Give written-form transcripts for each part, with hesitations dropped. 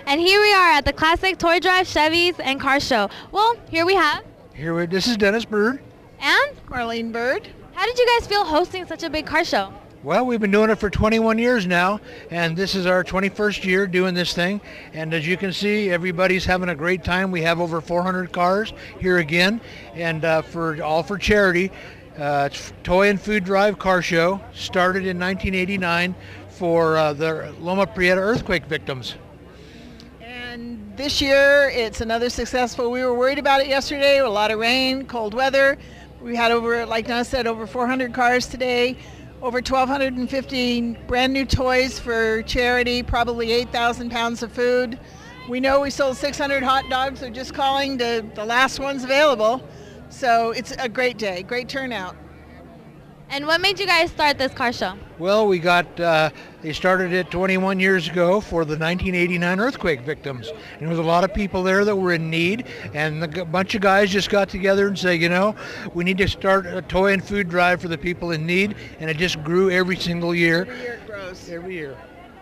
And here we are at the Classic Toy Drive Chevys and Car Show. Well, This is Dennis Bird. And Marlene Bird. how did you guys feel hosting such a big car show? Well, we've been doing it for 21 years now, and this is our 21st year doing this thing. And as you can see, everybody's having a great time. We have over 400 cars here again, and for charity. It's Toy and Food Drive Car Show, started in 1989 for the Loma Prieta earthquake victims. And this year, it's another successful. We were worried about it yesterday, a lot of rain, cold weather. We had over, like Donna said, over 400 cars today, over 1,250 brand new toys for charity, probably 8,000 pounds of food. We know we sold 600 hot dogs. They're just calling the last ones available. So it's a great day, great turnout. And what made you guys start this car show? Well, they started it 21 years ago for the 1989 earthquake victims. And there was a lot of people there that were in need, and a bunch of guys just got together and said, we need to start a toy and food drive for the people in need, and it just grew every single year. Every year it grows. Every year.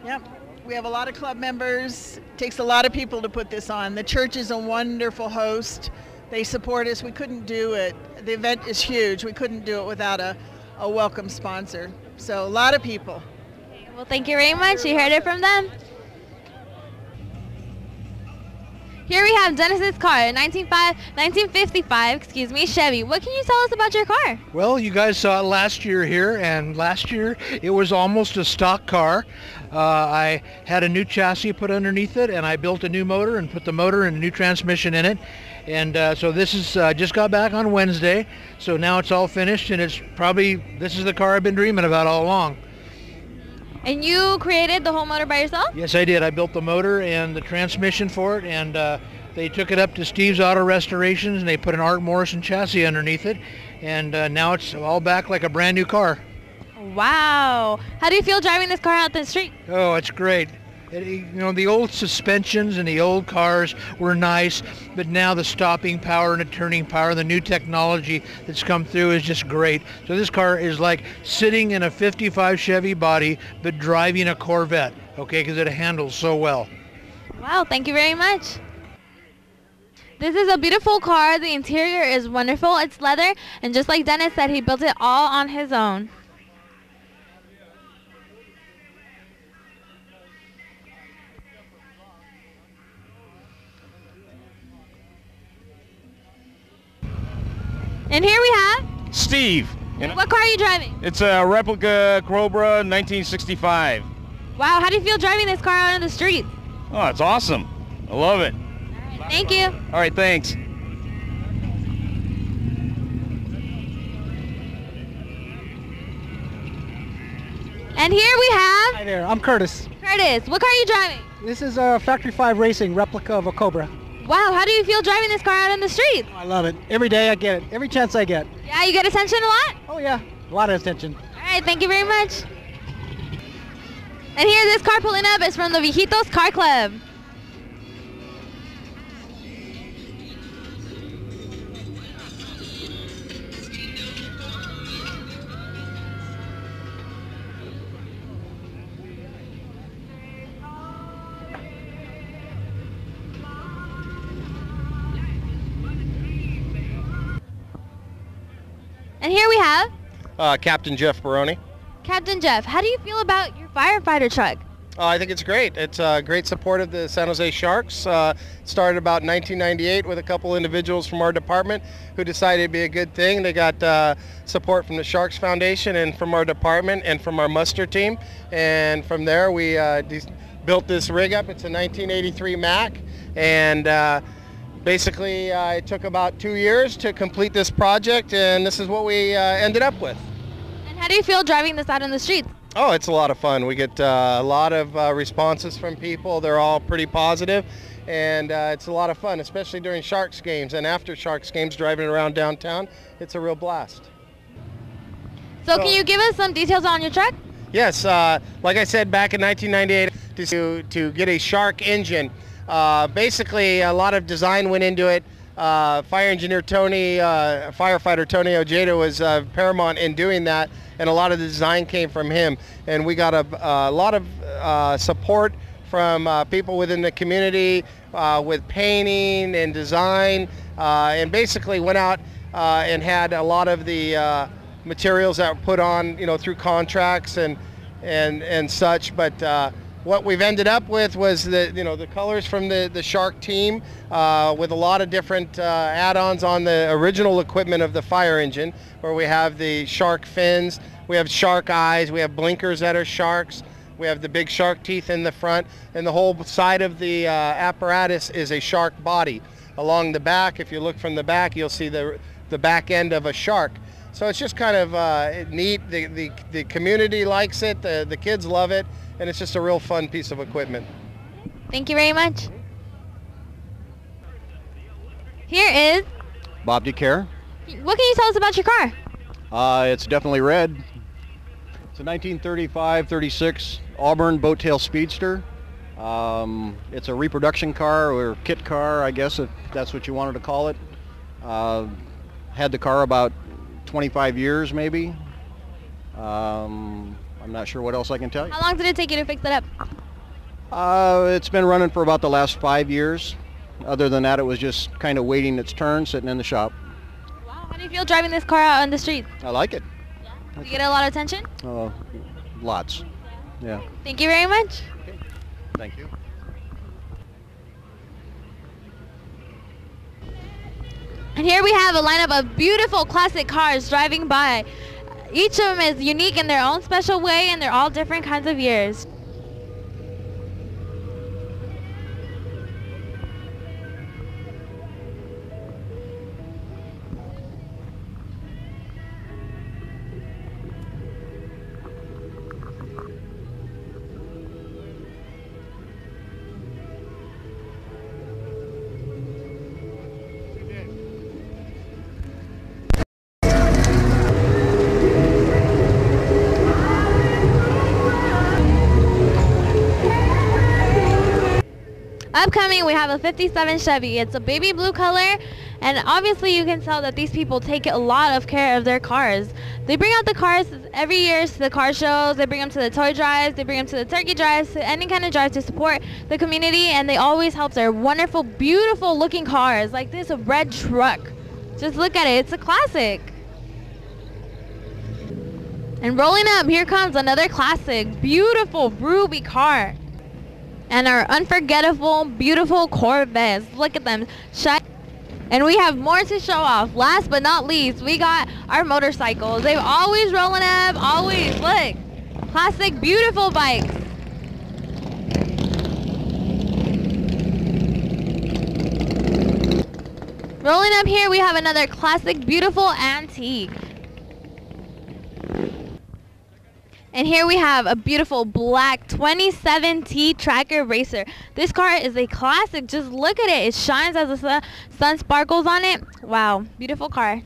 Yep. We have a lot of club members. It takes a lot of people to put this on. The church is a wonderful host. They support us. We couldn't do it. The event is huge. We couldn't do it without a welcome sponsor. So a lot of people. Well, thank you very much. You heard it from them. Here we have Dennis's car, a 1955 Chevy. What can you tell us about your car? Well, you guys saw it last year here, and last year it was almost a stock car. I had a new chassis put underneath it, and I built a new motor and put the motor and a new transmission in it. And so this is just got back on Wednesday, so now it's all finished, and this is the car I've been dreaming about all along. And you created the whole motor by yourself? Yes, I did. I built the motor and the transmission for it, and they took it up to Steve's Auto Restorations, and they put an Art Morrison chassis underneath it, and now it's all back like a brand new car. Wow. How do you feel driving this car out the street? Oh, it's great. The old suspensions and the old cars were nice, but now the stopping power and the turning power, the new technology that's come through is just great. So this car is like sitting in a 55 Chevy body, but driving a Corvette, okay, because it handles so well. Wow, thank you very much. This is a beautiful car. The interior is wonderful. It's leather, and just like Dennis said, he built it all on his own. And here we have Steve. What car are you driving? It's a replica Cobra 1965. Wow, how do you feel driving this car out on the street? Oh, it's awesome. I love it. All right, thank you. All right, thanks. And here we have... Hi there, I'm Curtis. Curtis, what car are you driving? This is a Factory 5 Racing replica of a Cobra. Wow, how do you feel driving this car out on the street? I love it. Every day I get it. Every chance I get. Yeah, you get attention a lot? Oh yeah, a lot of attention. All right, thank you very much. And here, this car pulling up is from the Viejitos Car Club. And here we have Captain Jeff Baroni. Captain Jeff. How do you feel about your firefighter truck? I think it's great. It's great support of the San Jose Sharks. Started about 1998 with a couple individuals from our department who decided it'd be a good thing. They got support from the Sharks Foundation and from our department and from our muster team. And from there we built this rig up. It's a 1983 Mac. And basically, it took about 2 years to complete this project, and this is what we ended up with. And how do you feel driving this out on the streets? Oh, it's a lot of fun. We get a lot of responses from people. They're all pretty positive, and it's a lot of fun, especially during Sharks games and after Sharks games, driving around downtown. It's a real blast. So can you give us some details on your truck? Yes, like I said, back in 1998, to get a Shark engine, basically a lot of design went into it. Fire engineer Tony, firefighter Tony Ojeda was paramount in doing that, and a lot of the design came from him. And we got a lot of support from people within the community with painting and design, and basically went out and had a lot of the materials that were put on, through contracts and such. But what we've ended up with was the colors from the Shark team, with a lot of different add-ons on the original equipment of the fire engine, where we have the shark fins, we have shark eyes, we have blinkers that are sharks, we have the big shark teeth in the front, and the whole side of the apparatus is a shark body. Along the back, if you look from the back, you'll see the back end of a shark. So it's just kind of neat. The community likes it, the kids love it, and it's just a real fun piece of equipment. Thank you very much. Here is Bob DeCare. What can you tell us about your car? It's definitely red. It's a 1935-36 Auburn Boattail Speedster. It's a reproduction car, or kit car, I guess, if that's what you wanted to call it. Had the car about 25 years, maybe. I'm not sure what else I can tell you. How long did it take you to fix it up? It's been running for about the last 5 years. Other than that, it was just kind of waiting its turn, sitting in the shop. Wow, how do you feel driving this car out on the street? I like it. Do you get a lot of attention? Lots. Yeah. Thank you very much. Thank you. And here we have a lineup of beautiful classic cars driving by. Each of them is unique in their own special way, and they're all different kinds of years. Upcoming, we have a 57 Chevy. It's a baby blue color, and obviously you can tell that these people take a lot of care of their cars. They bring out the cars every year to the car shows, they bring them to the toy drives, they bring them to the turkey drives, to any kind of drive to support the community, and they always help their wonderful, beautiful looking cars, like this red truck. Just look at it, it's a classic. And rolling up, here comes another classic, beautiful ruby car. And our unforgettable, beautiful Corvettes. Look at them. And we have more to show off. Last but not least, we got our motorcycles. They've always rolling up, always. Look, classic, beautiful bikes. Rolling up here, we have another classic, beautiful antique. And here we have a beautiful black 27T Tracker Racer. This car is a classic. Just look at it. It shines as the sun sparkles on it. Wow, beautiful car.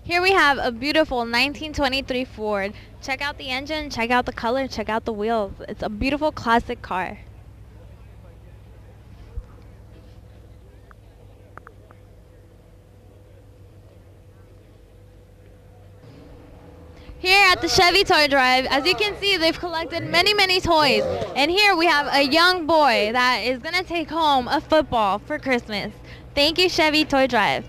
Here we have a beautiful 1923 Ford. Check out the engine, check out the color, check out the wheels. It's a beautiful classic car. Here at the Chevy Toy Drive, as you can see, they've collected many, many toys. And here we have a young boy that is going to take home a football for Christmas. Thank you, Chevy Toy Drive.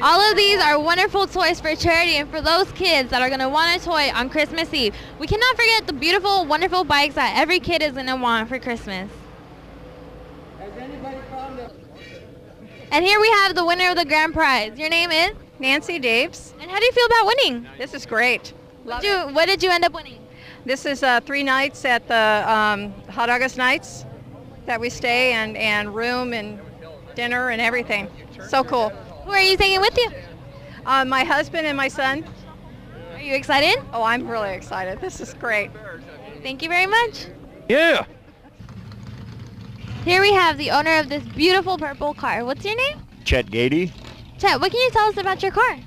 All of these are wonderful toys for charity and for those kids that are going to want a toy on Christmas Eve. We cannot forget the beautiful, wonderful bikes that every kid is going to want for Christmas. And here we have the winner of the grand prize. Your name is? Nancy Daves. And how do you feel about winning? This is great. What did you end up winning? This is 3 nights at the Hot August Nights that we stay, and room and dinner and everything. So cool. Who are you taking with you? My husband and my son. Are you excited? Oh, I'm really excited. This is great. Thank you very much. Yeah. Here we have the owner of this beautiful purple car. What's your name? Chet Gady. Chet, what can you tell us about your car?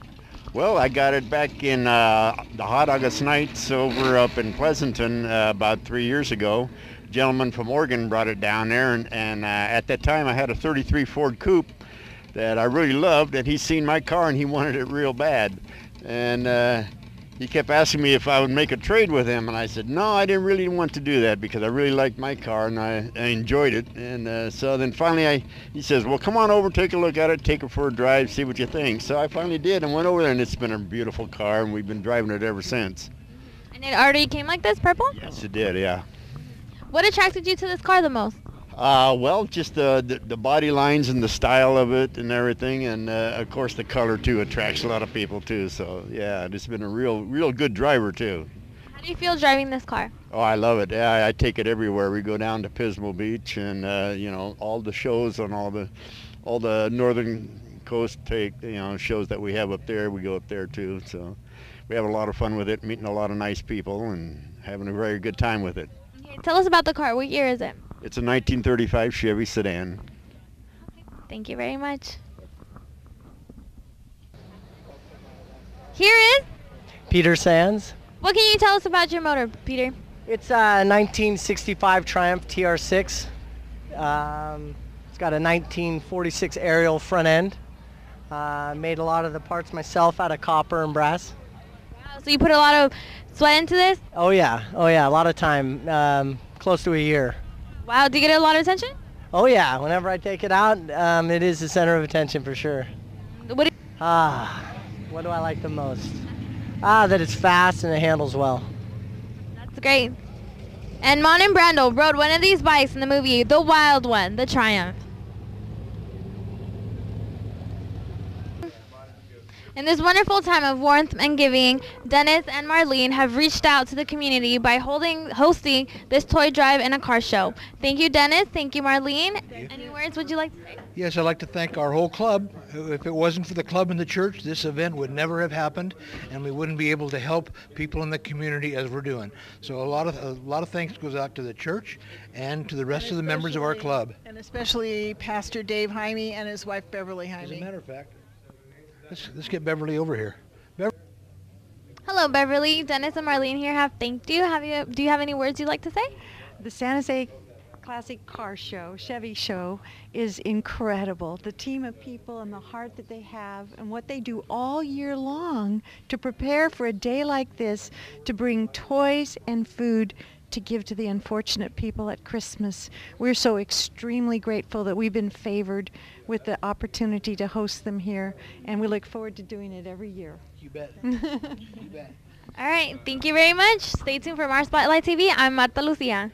Well, I got it back in the Hot August Nights over up in Pleasanton about 3 years ago. A gentleman from Oregon brought it down there, and at that time I had a 33 Ford Coupe that I really loved, and he's seen my car and he wanted it real bad. And he kept asking me if I would make a trade with him, and I said no, I didn't really want to do that because I really liked my car and I enjoyed it. And so then finally he says, well, come on over, take a look at it, take it for a drive, see what you think. So I finally did and went over there, and it's been a beautiful car, and we've been driving it ever since. And it already came like this, purple? Yes, it did, yeah. What attracted you to this car the most? Well, just the body lines and the style of it and everything, and of course the color too attracts a lot of people too. So yeah, it's been a real good driver too. How do you feel driving this car? Oh, I love it. Yeah, I take it everywhere. We go down to Pismo Beach, and you know, all the shows on all the northern coast shows that we have up there. We go up there too. So we have a lot of fun with it, meeting a lot of nice people, and having a very good time with it. Okay, tell us about the car. What year is it? It's a 1935 Chevy sedan. Thank you very much. Here is Peter Sands. What can you tell us about your motor, Peter? It's a 1965 Triumph TR6. It's got a 1946 aerial front end. Made a lot of the parts myself out of copper and brass. Wow, so you put a lot of sweat into this? Oh yeah, a lot of time, close to a year. Wow, do you get a lot of attention? Oh yeah, whenever I take it out, it is the center of attention for sure. What do I like the most? That it's fast and it handles well. That's great. And Mon and Brando rode one of these bikes in the movie, the wild one, the Triumph. In this wonderful time of warmth and giving, Dennis and Marlene have reached out to the community by hosting this toy drive and a car show. Thank you, Dennis. Thank you, Marlene. Any words would you like to say? Yes, I'd like to thank our whole club. If it wasn't for the club and the church, this event would never have happened, and we wouldn't be able to help people in the community as we're doing. So a lot of thanks goes out to the church and to the rest of the members of our club. And especially Pastor Dave Jaime and his wife Beverly Jaime. As a matter of fact, let's get Beverly over here. Hello, Beverly. Dennis and Marlene here have thanked you. Do you have any words you'd like to say? The San Jose Classic Car Show, Chevy Show, is incredible. The team of people and the heart that they have and what they do all year long to prepare for a day like this, to bring toys and food to give to the unfortunate people at Christmas. We're so extremely grateful that we've been favored with the opportunity to host them here, and we look forward to doing it every year. You bet. You bet. All right, thank you very much. Stay tuned for Mars Spotlight TV. I'm Marta Lucia.